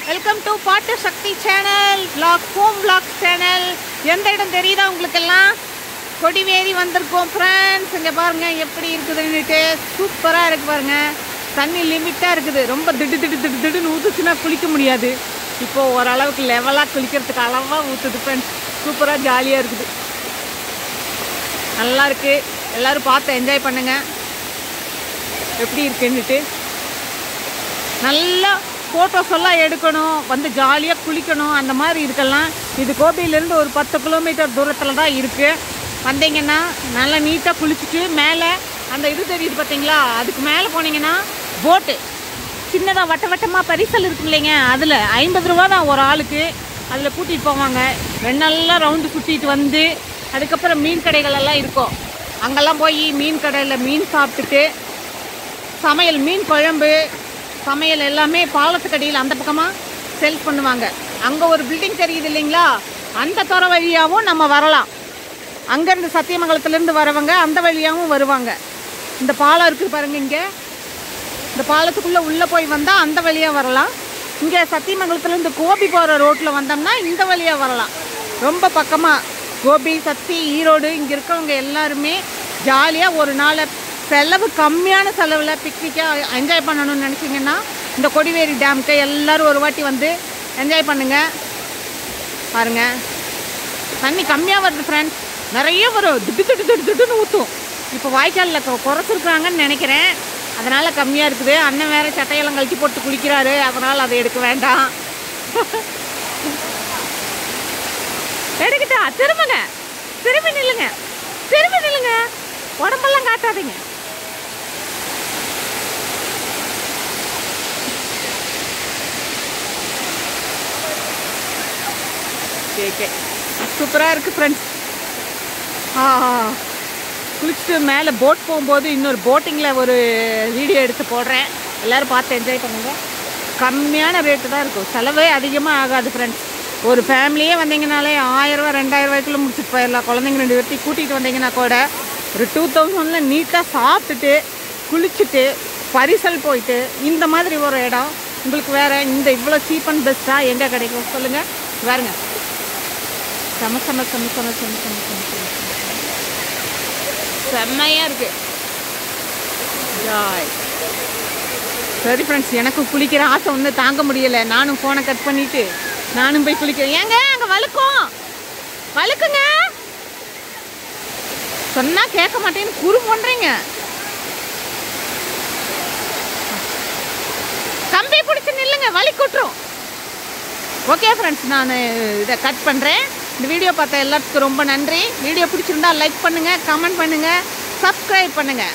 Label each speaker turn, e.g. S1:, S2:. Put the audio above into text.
S1: Welcome to பாட்டு Sakthi channel vlog home vlog channel. எந்த இடம் தெரியுதா உங்களுக்கெல்லாம்? கொடிவேரி வந்திருக்கோம் ஃப்ரெண்ட்ஸ். இங்கே பாருங்கள் எப்படி இருக்குதுன்னுட்டு சூப்பராக இருக்குது பாருங்கள். தண்ணி லிமிட்டாக இருக்குது. ரொம்ப திடுன்னு ஊற்றுச்சுன்னா குளிக்க முடியாது. இப்போது ஓரளவுக்கு லெவலாக குளிக்கிறதுக்கு அளவாக ஊற்றுது ஃப்ரெண்ட்ஸ். சூப்பராக ஜாலியாக இருக்குது, நல்லா இருக்குது. எல்லோரும் பார்த்து என்ஜாய் பண்ணுங்கள் எப்படி இருக்குன்னுட்டு. நல்லா ஃபோட்டோஸ் எல்லாம் எடுக்கணும், வந்து ஜாலியாக குளிக்கணும், அந்த மாதிரி இருக்கலாம். இது கோபியிலேருந்து ஒரு 10 கிலோமீட்டர் தூரத்தில் தான் இருக்குது. வந்தீங்கன்னா நல்லா நீட்டாக குளிச்சுட்டு மேலே அந்த இது தெரியுது பார்த்தீங்களா, அதுக்கு மேலே போனீங்கன்னா போட்டு சின்னதாக வட்டமாக பரிசல் இருக்கும் இல்லைங்க, அதில் 50 ரூபா தான் ஒரு ஆளுக்கு. அதில் கூட்டிகிட்டு போவாங்க. 2 நாள்லாம் ரவுண்டு சுற்றிட்டு வந்து அதுக்கப்புறம் மீன் கடைகள் எல்லாம் இருக்கும். அங்கெல்லாம் போய் மீன் கடையில் மீன் சாப்பிட்டுட்டு சமையல், மீன் குழம்பு சமையல் எல்லாமே பாலத்துக்கடியில் அந்த பக்கமாக சேல் பண்ணுவாங்க. அங்கே ஒரு பில்டிங் தெரியுது இல்லைங்களா, அந்த துறை வழியாகவும் நம்ம வரலாம். அங்கேருந்து சத்தியமங்கலத்துலேருந்து வரவங்க அந்த வழியாகவும் வருவாங்க. இந்த பாலம் இருக்குது பாருங்கள், இங்கே இந்த பாலத்துக்குள்ளே உள்ளே போய் வந்தால் அந்த வழியாக வரலாம். இங்கே சத்தியமங்கலத்துலேருந்து கோபி போகிற ரோட்டில் வந்தோம்னா இந்த வழியாக வரலாம். ரொம்ப பக்கமாக கோபி, சத்தி, ஈரோடு இங்கே இருக்கவங்க எல்லாருமே ஜாலியாக ஒரு நாளை செலவு கம்மியான செலவில் பிக்னிக்காக என்ஜாய் பண்ணணும்னு நினச்சிங்கன்னா இந்த கொடிவேரி டேமுக்கு எல்லோரும் ஒரு வாட்டி வந்து என்ஜாய் பண்ணுங்கள். பாருங்கள், தண்ணி கம்மியாக வருது ஃப்ரெண்ட்ஸ். நிறைய வரும், திட்டுன்னு ஊற்றும். இப்போ வாய்க்காலில் குறைச்சிருக்காங்கன்னு நினைக்கிறேன், அதனால் கம்மியாக இருக்குது. அண்ணன் வேறு சட்டையெல்லாம் கழிச்சு போட்டு குளிக்கிறாரு, அதனால் அதை எடுக்க வேண்டாம். எடுக்கிட்டா திரும்புங்க, திரும்பி நில்லுங்க, உடம்பெல்லாம் காட்டாதீங்க. ஓகே, சூப்பராக இருக்குது ஃப்ரெண்ட்ஸ். குளிச்சுட்டு மேலே போட் போகும்போது இன்னொரு போட்டிங்கில் ஒரு வீடியோ எடுத்து போடுறேன், எல்லோரும் பார்த்து என்ஜாய் பண்ணுங்கள். கம்மியான ரேட்டு தான் இருக்கும், செலவே அதிகமாக ஆகாது ஃப்ரெண்ட்ஸ். ஒரு ஃபேமிலியே வந்தீங்கனாலே 1000 ரூபா 2000 ரூபாய்க்குள்ளே முடிச்சுட்டு போயிடலாம். குழந்தைங்க 2 பேர்த்தையும் கூட்டிகிட்டு வந்தீங்கன்னா கூட ஒரு 2000 நீட்டாக சாப்பிட்டுட்டு குளிச்சுட்டு பரிசல் போயிட்டு இந்த மாதிரி ஒரு இடம் உங்களுக்கு வேறு இந்த இவ்வளோ சீப் அண்ட் பெஸ்ட்டாக எங்கே கிடைக்கும் சொல்லுங்கள்? வேறுங்க செம்மையாக இருக்குது. ஜாய். சரி ஃப்ரெண்ட்ஸ், எனக்கு குளிக்கிற ஆசை ஒன்று தாங்க முடியலை. நானும் ஃபோனை கட் பண்ணிவிட்டு நானும் போய் குளிக்கிறேன். ஏங்க அங்கே வழுக்குங்க சொன்னால் கேட்க மாட்டேன்னு குறு பண்ணுறீங்க. கம்பி பிடிச்சி நில்லுங்க, வலிக்குட்டுரும். ஓகே ஃப்ரெண்ட்ஸ், நான் இதை கட் பண்ணுறேன். இந்த வீடியோ பார்த்த எல்லாத்துக்கும் ரொம்ப நன்றி. வீடியோ பிடிச்சிருந்தா லைக் பண்ணுங்கள், கமெண்ட் பண்ணுங்கள், சப்ஸ்கிரைப் பண்ணுங்கள்.